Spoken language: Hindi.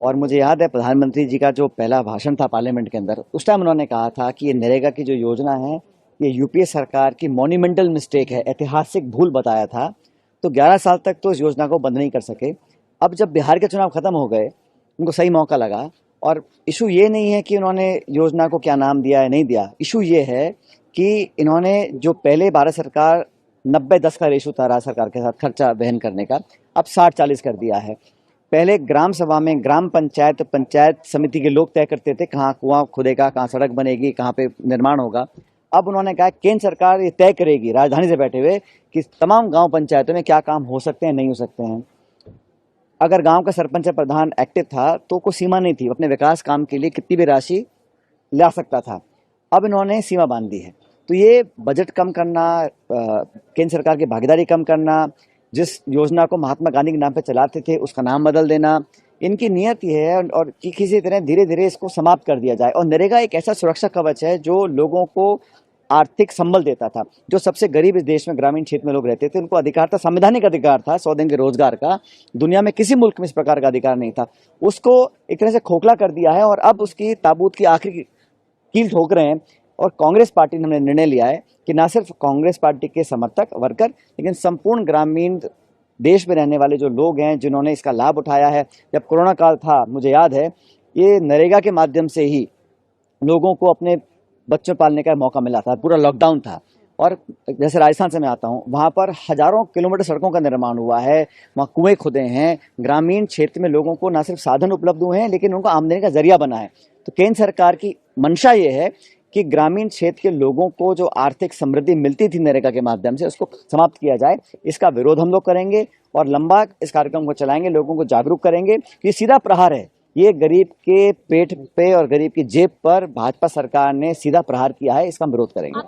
और मुझे याद है प्रधानमंत्री जी का जो पहला भाषण था पार्लियामेंट के अंदर, उस टाइम उन्होंने कहा था कि ये नरेगा की जो योजना है ये यूपीए सरकार की मॉन्यूमेंटल मिस्टेक है, ऐतिहासिक भूल बताया था। तो 11 साल तक तो इस योजना को बंद नहीं कर सके। अब जब बिहार के चुनाव खत्म हो गए, उनको सही मौका लगा। और इशू ये नहीं है कि उन्होंने योजना को क्या नाम दिया है नहीं दिया, इशू ये है कि इन्होंने जो पहले भारत सरकार 90-10 का रेशो था राज्य सरकार के साथ खर्चा वहन करने का, अब 60-40 कर दिया है। पहले ग्राम सभा में ग्राम पंचायत पंचायत समिति के लोग तय करते थे कहाँ कुआं खुदेगा, कहाँ सड़क बनेगी, कहाँ पे निर्माण होगा। अब उन्होंने कहा केंद्र सरकार ये तय करेगी राजधानी से बैठे हुए कि तमाम गांव पंचायतों में क्या काम हो सकते हैं नहीं हो सकते हैं। अगर गांव का सरपंच या प्रधान एक्टिव था तो कोई सीमा नहीं थी, अपने विकास काम के लिए कितनी भी राशि ला सकता था। अब इन्होंने सीमा बांध दी है। तो ये बजट कम करना, केंद्र सरकार की भागीदारी कम करना, जिस योजना को महात्मा गांधी के नाम पे चलाते थे उसका नाम बदल देना, इनकी नियत ये है और कि किसी तरह धीरे धीरे इसको समाप्त कर दिया जाए। और नरेगा एक ऐसा सुरक्षा कवच है जो लोगों को आर्थिक संबल देता था। जो सबसे गरीब इस देश में ग्रामीण क्षेत्र में लोग रहते थे, उनको अधिकार था, संवैधानिक अधिकार था 100 दिन के रोजगार का। दुनिया में किसी मुल्क में इस प्रकार का अधिकार नहीं था। उसको एक तरह से खोखला कर दिया है और अब उसकी ताबूत की आखिरी कील ठोक रहे हैं। और कांग्रेस पार्टी ने निर्णय लिया है कि ना सिर्फ कांग्रेस पार्टी के समर्थक वर्कर, लेकिन संपूर्ण ग्रामीण देश में रहने वाले जो लोग हैं जिन्होंने इसका लाभ उठाया है। जब कोरोना काल था, मुझे याद है, ये नरेगा के माध्यम से ही लोगों को अपने बच्चों पालने का मौका मिला था। पूरा लॉकडाउन था और जैसे राजस्थान से मैं आता हूँ, वहाँ पर हजारों किलोमीटर सड़कों का निर्माण हुआ है, वहाँ कुएं खुदे हैं। ग्रामीण क्षेत्र में लोगों को न सिर्फ साधन उपलब्ध हुए हैं लेकिन उनको आमदनी का जरिया बना है। तो केंद्र सरकार की मंशा ये है कि ग्रामीण क्षेत्र के लोगों को जो आर्थिक समृद्धि मिलती थी नरेगा के माध्यम से, उसको समाप्त किया जाए। इसका विरोध हम लोग करेंगे और लंबा इस कार्यक्रम को चलाएंगे, लोगों को जागरूक करेंगे। ये सीधा प्रहार है, ये गरीब के पेट पे और गरीब की जेब पर भाजपा सरकार ने सीधा प्रहार किया है, इसका हम विरोध करेंगे।